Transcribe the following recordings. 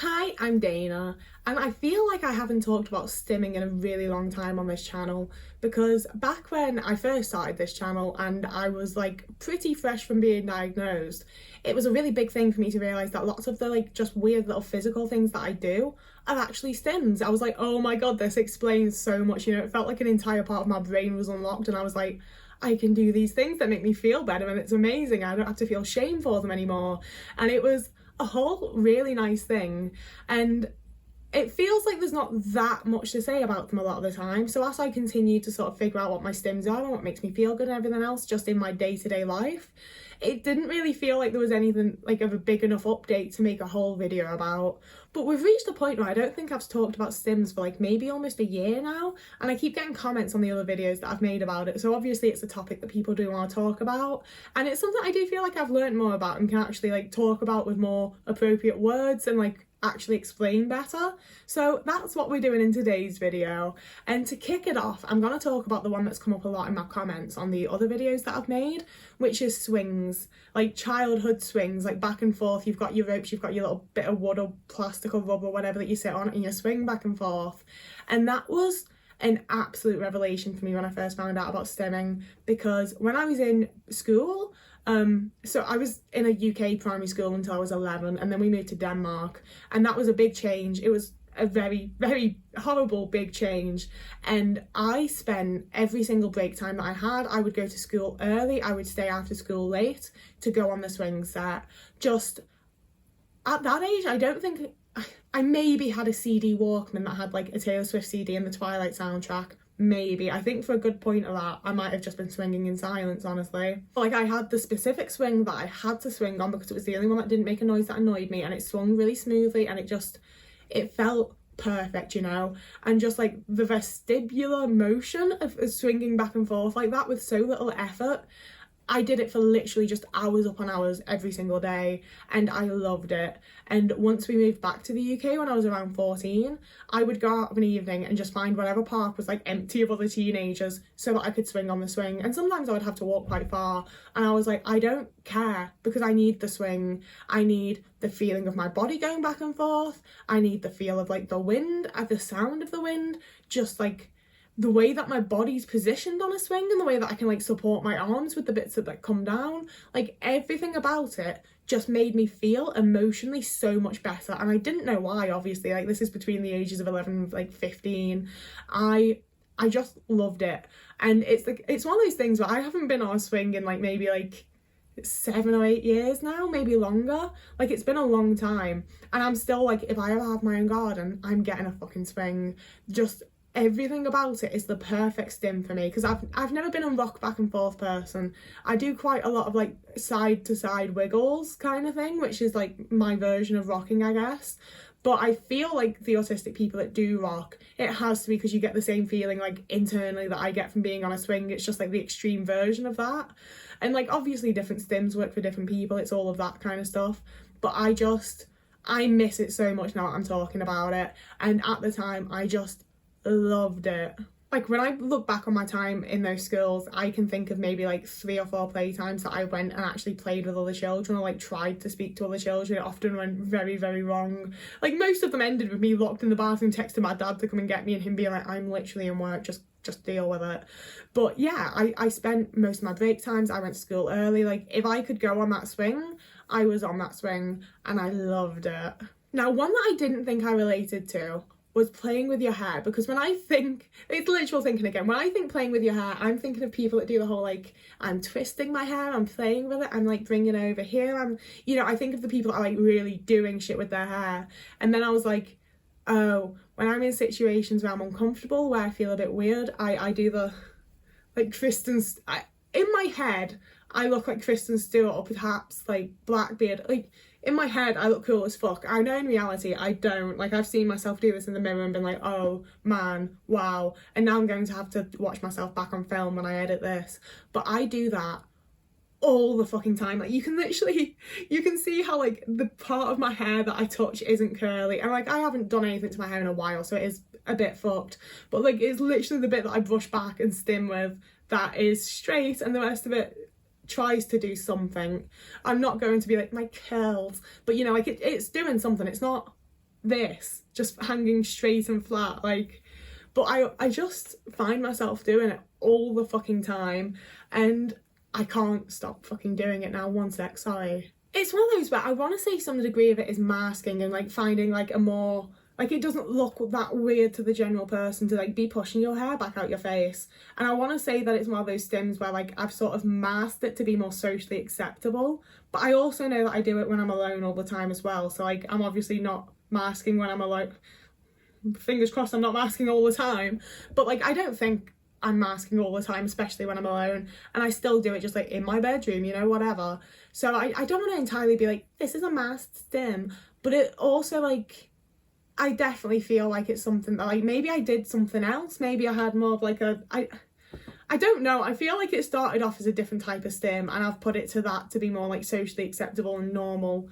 Hi, I'm Dana, and I feel like I haven't talked about stimming in a really long time on this channel because back when I first started this channel and I was like pretty fresh from being diagnosed, it was a really big thing for me to realise that lots of the just weird little physical things that I do are actually stims. I was like, oh my god, this explains so much, it felt like an entire part of my brain was unlocked and I was like, I can do these things that make me feel better and it's amazing. I don't have to feel shame for them anymore. And it was a whole really nice thing, and it feels like there's not that much to say about them a lot of the time. So as I continue to sort of figure out what my stims are and what makes me feel good and everything else just in my day-to-day life, it didn't really feel like there was anything like of a big enough update to make a whole video about. But we've reached a point where I don't think I've talked about stims for like maybe almost a year now, and I keep getting comments on the other videos that I've made about it. So obviously it's a topic that people do want to talk about, and it's something I do feel like I've learned more about and can actually like talk about with more appropriate words and like actually explain better. So that's what we're doing in today's video. And to kick it off, I'm going to talk about the one that's come up a lot in my comments on the other videos that I've made, which is swings, like childhood swings, like back and forth. You've got your ropes, you've got your little bit of wood or plastic or rubber, whatever that you sit on, and you swing back and forth. And that was an absolute revelation for me when I first found out about stimming, because when I was in school, so I was in a UK primary school until I was 11, and then we moved to Denmark, and that was a big change. It was a very, very horrible big change, and I spent every single break time that I had, I would go to school early, I would stay after school late to go on the swing set. Just at that age, I don't think I maybe had a CD Walkman that had like a Taylor Swift CD and the Twilight soundtrack. Maybe. I think for a good point of that, I might have just been swinging in silence, honestly. Like, I had the specific swing that I had to swing on because it was the only one that didn't make a noise that annoyed me, and it swung really smoothly, and it felt perfect, and just like the vestibular motion of swinging back and forth like that with so little effort. I did it for literally just hours upon hours every single day, and I loved it. And once we moved back to the UK when I was around 14, I would go out of an evening and just find whatever park was like empty of other teenagers so that I could swing on the swing. And sometimes I would have to walk quite far, and I was like, I don't care, because I need the swing. I need the feeling of my body going back and forth. I need the feel of like the wind, the sound of the wind, just like the way that my body's positioned on a swing and the way that I can like support my arms with the bits that like come down, like everything about it just made me feel emotionally so much better. And I didn't know why, obviously, like this is between the ages of 11 and like 15. I just loved it. And it's like, it's one of those things where I haven't been on a swing in like maybe like 7 or 8 years now, maybe longer. Like, it's been a long time, and I'm still like, if I ever have my own garden, I'm getting a fucking swing. Just everything about it is the perfect stim for me, because I've never been a rock back and forth person. I do quite a lot of like side to side wiggles kind of thing, which is like my version of rocking, I guess. But I feel like the autistic people that do rock, it has to be because you get the same feeling like internally that I get from being on a swing. It's just like the extreme version of that. And like obviously different stims work for different people, it's all of that kind of stuff. But I miss it so much now that I'm talking about it. And at the time I just loved it. Like, when I look back on my time in those schools, I can think of maybe like 3 or 4 playtimes that I went and actually played with other children or like tried to speak to other children. It often went very, very wrong. Like, most of them ended with me locked in the bathroom texting my dad to come and get me, and him being like, I'm literally in work, just deal with it. But yeah, I spent most of my break times, I went to school early. Like, if I could go on that swing, I was on that swing, and I loved it. Now, one that I didn't think I related to was playing with your hair, because when I think, it's literal thinking again, when I think playing with your hair, I'm thinking of people that do the whole like, I'm twisting my hair, I'm playing with it, I'm like bringing it over here, I think of the people that are like really doing shit with their hair. And then I was like, oh, when I'm in situations where I'm uncomfortable, where I feel a bit weird, I do the like in my head I look like Kristen Stewart, or perhaps like Blackbeard. Like, in my head I look cool as fuck. I know in reality I don't. Like, I've seen myself do this in the mirror and been like, oh man, wow, and now I'm going to have to watch myself back on film when I edit this. But I do that all the fucking time. Like, you can see how like the part of my hair that I touch isn't curly, and like I haven't done anything to my hair in a while, so it is a bit fucked, but like it's literally the bit that I brush back and stim with that is straight, and the rest of it tries to do something. I'm not going to be like my curls, but like it's doing something. It's not this, just hanging straight and flat, like. But I just find myself doing it all the fucking time, and I can't stop fucking doing it now. One sec, sorry. It's one of those where I want to say some degree of it is masking and like finding like a more, like, it doesn't look that weird to the general person to like be pushing your hair back out your face. And I want to say that it's one of those stims where like I've sort of masked it to be more socially acceptable. But I also know that I do it when I'm alone all the time as well. So like I'm obviously not masking when I'm alone. Fingers crossed I'm not masking all the time. But like I don't think I'm masking all the time, especially when I'm alone, and I still do it just like in my bedroom, you know, whatever. So I don't want to entirely be like, this is a masked stim, but it also like, I definitely feel like it's something that like, maybe I did something else, maybe I had more of like I don't know, I feel like it started off as a different type of stim and I've put it to that to be more like socially acceptable and normal.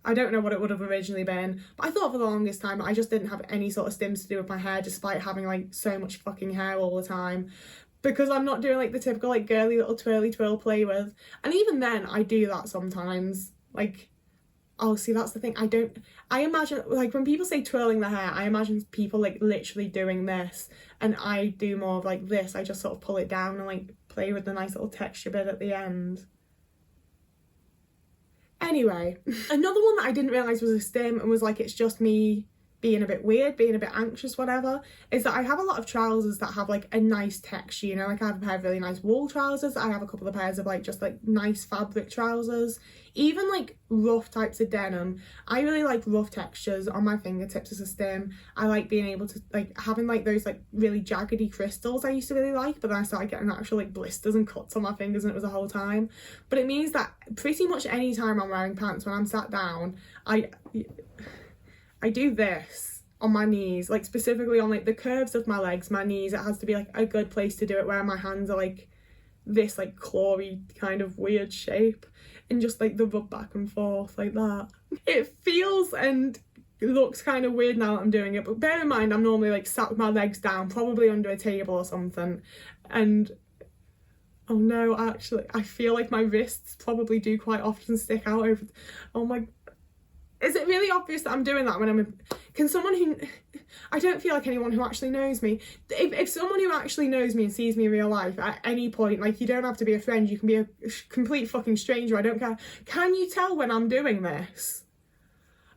I don't know what it would have originally been, but I thought for the longest time I just didn't have any sort of stims to do with my hair, despite having like so much fucking hair all the time, because I'm not doing like the typical like girly little twirly twirl play with. And even then I do that sometimes. Like, oh, see, that's the thing, I imagine like when people say twirling the hair, I imagine people like literally doing this, and I do more of like this. I just sort of pull it down and like play with the nice little texture bit at the end. Anyway, another one that I didn't realise was a stim and was like, it's just me being a bit weird, being a bit anxious, whatever, is that I have a lot of trousers that have like a nice texture, you know, like I have a pair of really nice wool trousers, I have a couple of pairs of like just like nice fabric trousers, even like rough types of denim. I really like rough textures on my fingertips as a stim. I like being able to like having like those like really jaggedy crystals I used to really like, but then I started getting actual like blisters and cuts on my fingers and it was a whole time. But it means that pretty much any time I'm wearing pants, when I'm sat down, I do this on my knees, like specifically on like the curves of my legs, my knees. It has to be like a good place to do it, where my hands are like this like clawy kind of weird shape, and just like the rub back and forth like that. It feels and looks kind of weird now that I'm doing it, but bear in mind I'm normally like sat with my legs down, probably under a table or something, and oh no, actually I feel like my wrists probably do quite often stick out over. Oh my, is it really obvious that I'm doing that when I'm can someone who, I don't feel like anyone who actually knows me, if someone who actually knows me and sees me in real life at any point, like, you don't have to be a friend, you can be a complete fucking stranger, I don't care, can you tell when I'm doing this?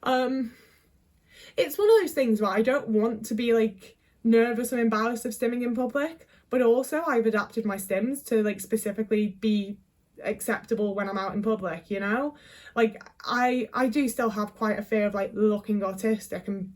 It's one of those things where I don't want to be like nervous or embarrassed of stimming in public, but also I've adapted my stims to like specifically be acceptable when I'm out in public, you know? Like I do still have quite a fear of like looking autistic, and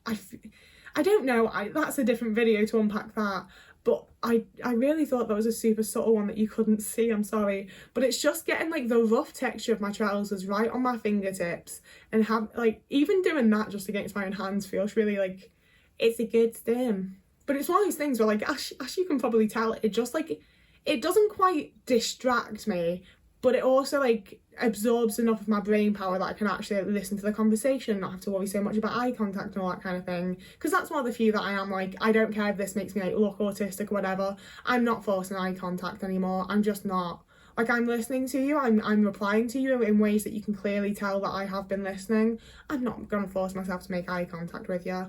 I don't know, that's a different video to unpack that, but I really thought that was a super subtle one that you couldn't see, I'm sorry, but it's just getting like the rough texture of my trousers right on my fingertips, and have like, even doing that just against my own hands feels really like, it's a good stim. But it's one of those things where like, as you can probably tell, it just like, it doesn't quite distract me, but it also like absorbs enough of my brain power that I can actually listen to the conversation and not have to worry so much about eye contact and all that kind of thing. Because that's one of the few that I am like, I don't care if this makes me like look autistic or whatever, I'm not forcing eye contact anymore. I'm just not. Like, I'm listening to you, I'm replying to you in ways that you can clearly tell that I have been listening. I'm not gonna force myself to make eye contact with you.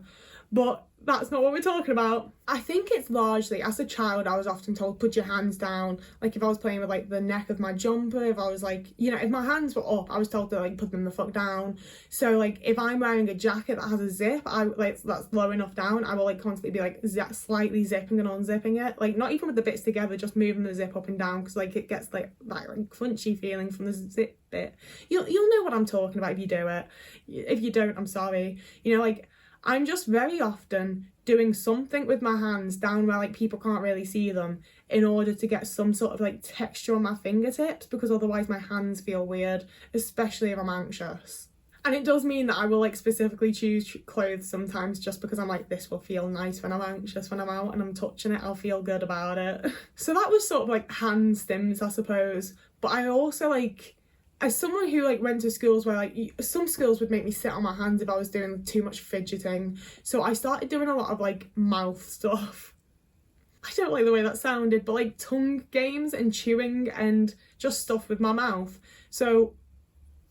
But that's not what we're talking about. I think it's largely, as a child, I was often told, put your hands down. Like, if I was playing with like the neck of my jumper, if I was like, you know, if my hands were up, I was told to like put them the fuck down. So like, if I'm wearing a jacket that has a zip, that's low enough down, I will like constantly be like slightly zipping and unzipping it. Like, not even with the bits together, just moving the zip up and down, because like it gets like that like crunchy feeling from the zip bit. You'll know what I'm talking about if you do it. If you don't, I'm sorry. You know, like, I'm just very often doing something with my hands down where like people can't really see them, in order to get some sort of like texture on my fingertips, because otherwise my hands feel weird, especially if I'm anxious. And it does mean that I will like specifically choose clothes sometimes just because I'm like, this will feel nice when I'm anxious, when I'm out and I'm touching it, I'll feel good about it. So that was sort of like hand stims, I suppose. But I also like, as someone who like went to schools where like some schools would make me sit on my hands if I was doing too much fidgeting, so I started doing a lot of like mouth stuff. I don't like the way that sounded, but like tongue games and chewing and just stuff with my mouth. So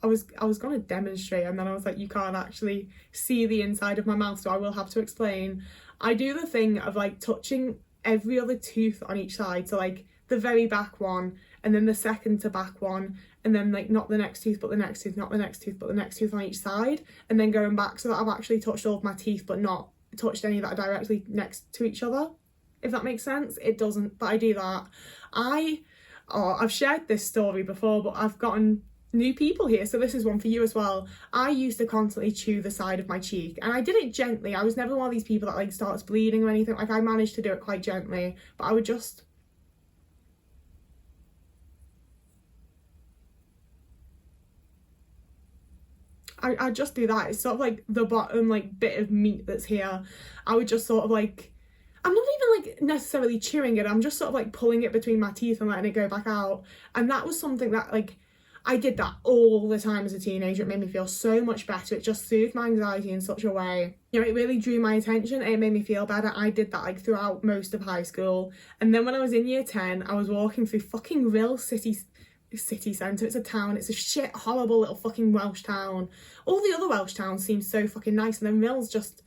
I was gonna demonstrate, and then I was like, you can't actually see the inside of my mouth, so I will have to explain. I do the thing of like touching every other tooth on each side, so like the very back one, and then the second to back one, and then like not the next tooth but the next tooth, not the next tooth but the next tooth on each side, and then going back, so that I've actually touched all of my teeth but not touched any that are directly next to each other, if that makes sense. It doesn't, but I do that. I've shared this story before, but I've gotten new people here, so this is one for you as well. I used to constantly chew the side of my cheek, and I did it gently. I was never one of these people that like starts bleeding or anything. Like, I managed to do it quite gently, but I would just I just do that. It's sort of like the bottom like bit of meat that's here. I would just sort of like, I'm not even like necessarily chewing it, I'm just sort of like pulling it between my teeth and letting it go back out. And that was something that like, I did that all the time as a teenager. It made me feel so much better. It just soothed my anxiety in such a way. You know, it really drew my attention and it made me feel better. I did that like throughout most of high school. And then when I was in year 10, I was walking through fucking Rill city centre. It's a town. It's a shit, horrible little fucking Welsh town. All the other Welsh towns seem so fucking nice, and then Rill's just...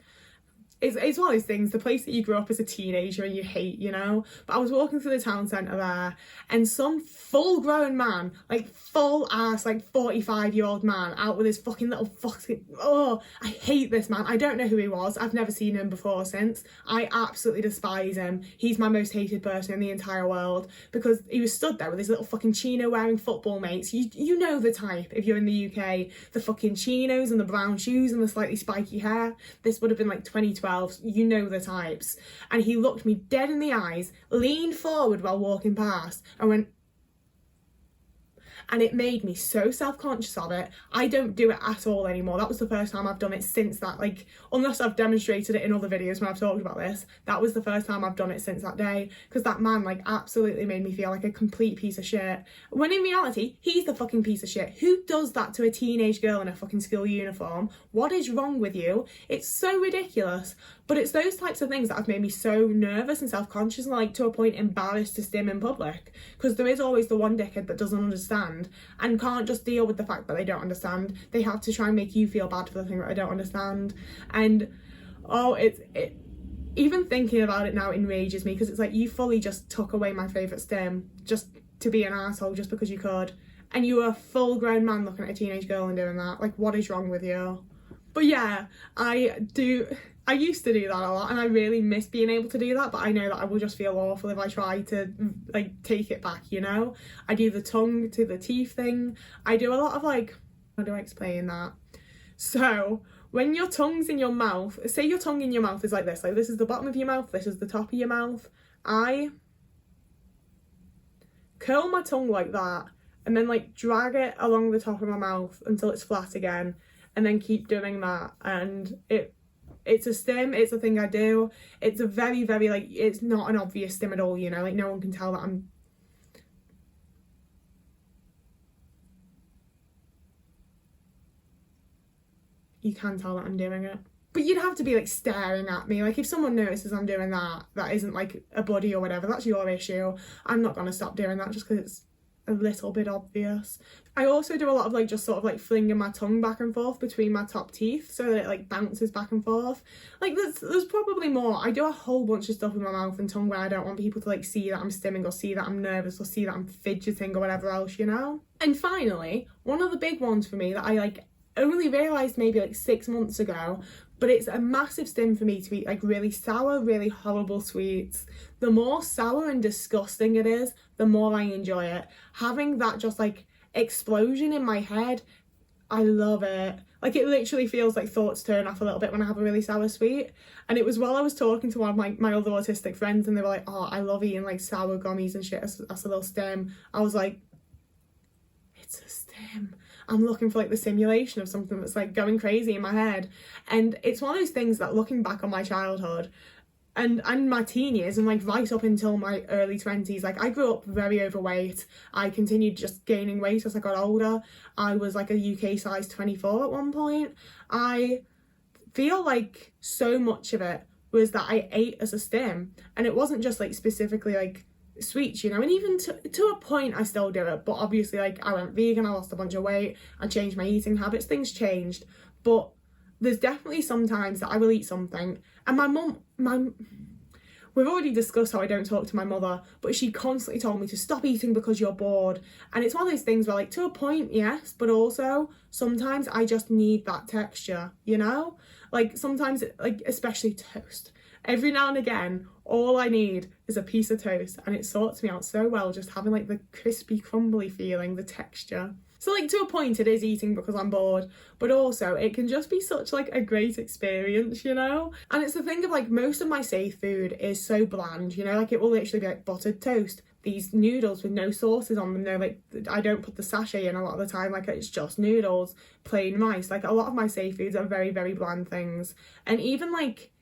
It's one of those things, the place that you grew up as a teenager and you hate, you know? But I was walking through the town centre there, and some full-grown man, like full-ass, like 45-year-old man, out with his fucking little fucking... Oh, I hate this man. I don't know who he was. I've never seen him before or since. I absolutely despise him. He's my most hated person in the entire world, because he was stood there with his little fucking chino-wearing football mates. You know the type, if you're in the UK. The fucking chinos and the brown shoes and the slightly spiky hair. This would have been like 2012. You know the types. And he looked me dead in the eyes, leaned forward while walking past, and went... And it made me so self-conscious of it. I don't do it at all anymore. That was the first time I've done it since that, like, unless I've demonstrated it in other videos when I've talked about this, that was the first time I've done it since that day, because that man, like, absolutely made me feel like a complete piece of shit, when in reality, he's the fucking piece of shit. Who does that to a teenage girl in a fucking school uniform? What is wrong with you? It's so ridiculous. But it's those types of things that have made me so nervous and self-conscious and, like, to a point embarrassed to stim in public, because there is always the one dickhead that doesn't understand and can't just deal with the fact that they don't understand. They have to try and make you feel bad for the thing that they don't understand. And oh, it even thinking about it now enrages me, because it's like, you fully just took away my favourite stim just to be an asshole just because you could, and you were a full grown man looking at a teenage girl and doing that. Like, what is wrong with you? But yeah, I used to do that a lot, and I really miss being able to do that, but I know that I will just feel awful if I try to like take it back, you know? I do the tongue to the teeth thing. I do a lot of like, how do I explain that? So when your tongue's in your mouth, say your tongue in your mouth is like this is the bottom of your mouth, this is the top of your mouth. I curl my tongue like that and then like drag it along the top of my mouth until it's flat again, and then keep doing that. And it's a stim, it's a thing I do. It's a very, very, like, it's not an obvious stim at all, you know? Like, no one can tell that I'm... You can tell that I'm doing it. But you'd have to be, like, staring at me. Like, if someone notices I'm doing that, that isn't, like, a buddy or whatever, that's your issue. I'm not gonna stop doing that just because it's a little bit obvious. I also do a lot of like just sort of like flinging my tongue back and forth between my top teeth so that it like bounces back and forth. Like there's probably more. I do a whole bunch of stuff with my mouth and tongue where I don't want people to like see that I'm stimming or see that I'm nervous or see that I'm fidgeting or whatever else, you know? And finally, one of the big ones for me that I like only realised maybe like 6 months ago, but it's a massive stim for me to eat like really sour, really horrible sweets. The more sour and disgusting it is, the more I enjoy it. Having that just like explosion in my head, I love it. Like, it literally feels like thoughts turn off a little bit when I have a really sour sweet. And it was while I was talking to one of my other autistic friends, and they were like, oh, I love eating like sour gummies and shit as a little stim. I was like, it's a stim. I'm looking for like the simulation of something that's like going crazy in my head. And it's one of those things that, looking back on my childhood and my teen years and like right up until my early 20s, like I grew up very overweight. I continued just gaining weight as I got older. I was like a UK size 24 at one point. I feel like so much of it was that I ate as a stim, and it wasn't just like specifically like sweets, you know, and even to a point I still do it, but obviously like I went vegan, I lost a bunch of weight, I changed my eating habits, things changed, but there's definitely some times that I will eat something, and we've already discussed how I don't talk to my mother, but she constantly told me to stop eating because you're bored. And it's one of those things where, like, to a point, yes, but also sometimes I just need that texture, you know? Like, sometimes, like, especially toast. Every now and again, all I need is a piece of toast, and it sorts me out so well, just having, like, the crispy, crumbly feeling, the texture. So, like, to a point, it is eating because I'm bored, but also it can just be such, like, a great experience, you know? And it's the thing of, like, most of my safe food is so bland, you know? Like, it will literally be, like, buttered toast, these noodles with no sauces on them. No, like, I don't put the sachet in a lot of the time. Like, it's just noodles, plain rice. Like, a lot of my safe foods are very, very bland things. And even, like,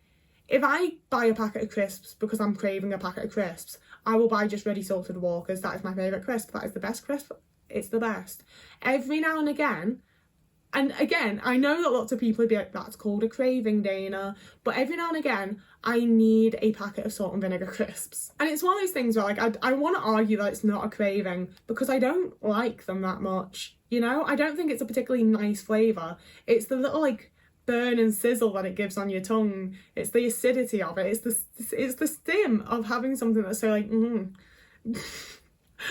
if I buy a packet of crisps because I'm craving a packet of crisps, I will buy just ready salted Walkers. That is my favourite crisp. That is the best crisp. It's the best. Every now and again, I know that lots of people would be like, that's called a craving, Dana, but every now and again, I need a packet of salt and vinegar crisps. And it's one of those things where, like, I want to argue that it's not a craving because I don't like them that much, you know? I don't think it's a particularly nice flavour. It's the little, like, burn and sizzle that it gives on your tongue. It's the acidity of it. It's the stim of having something that's so, like,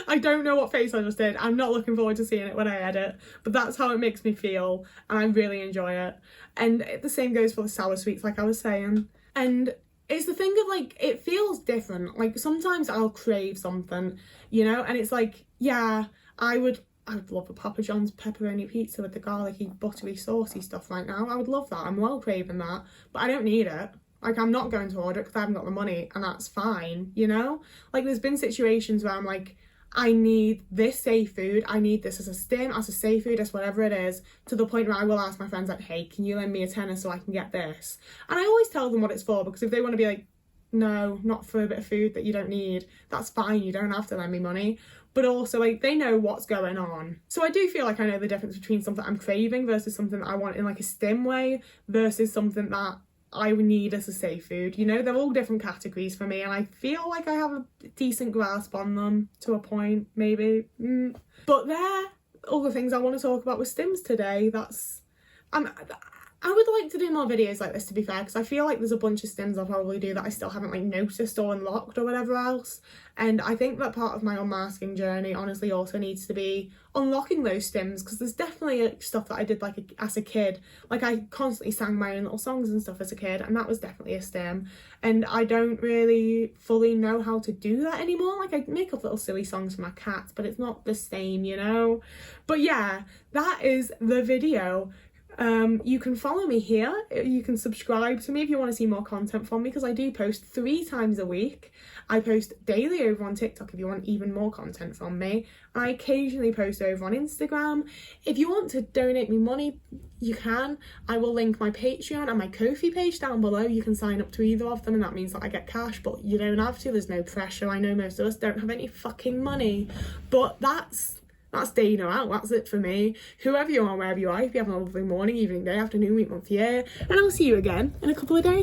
I don't know what face I just did. I'm not looking forward to seeing it when I edit, but that's how it makes me feel, and I really enjoy it. And the same goes for the sour sweets, like I was saying. And it's the thing of, like, it feels different. Like, sometimes I'll crave something, you know, and it's like, yeah, I would love a Papa John's pepperoni pizza with the garlicky, buttery, saucy stuff right now. I would love that. I'm well craving that, but I don't need it. Like, I'm not going to order it because I haven't got the money, and that's fine, you know? Like, there's been situations where I'm like, I need this safe food, I need this as a stim, as a safe food, as whatever it is, to the point where I will ask my friends, like, hey, can you lend me a tenner so I can get this? And I always tell them what it's for, because if they want to be like, no, not for a bit of food that you don't need, that's fine, you don't have to lend me money. But also, like, they know what's going on. So I do feel like I know the difference between something I'm craving versus something that I want in, like, a stim way versus something that I would need as a safe food. You know, they're all different categories for me, and I feel like I have a decent grasp on them to a point, maybe. But they're all the things I want to talk about with stims today. I would like to do more videos like this, to be fair, because I feel like there's a bunch of stims I'll probably do that I still haven't, like, noticed or unlocked or whatever else. And I think that part of my unmasking journey honestly also needs to be unlocking those stims, because there's definitely, like, stuff that I did, like, as a kid. Like, I constantly sang my own little songs and stuff as a kid, and that was definitely a stim. And I don't really fully know how to do that anymore. Like, I make up little silly songs for my cats, but it's not the same, you know? But yeah, that is the video. You can follow me here, you can subscribe to me if you want to see more content from me, because I do post 3 times a week. I post daily over on TikTok if you want even more content from me. I occasionally post over on Instagram. If you want to donate me money, you can. I will link my Patreon and my Ko-fi page down below. You can sign up to either of them, and that means that I get cash, but you don't have to. There's no pressure. I know most of us don't have any fucking money, but that's Dana out. That's it for me. Whoever you are, wherever you are, if you have a lovely morning, evening, day, afternoon, week, month, year, and I'll see you again in a couple of days.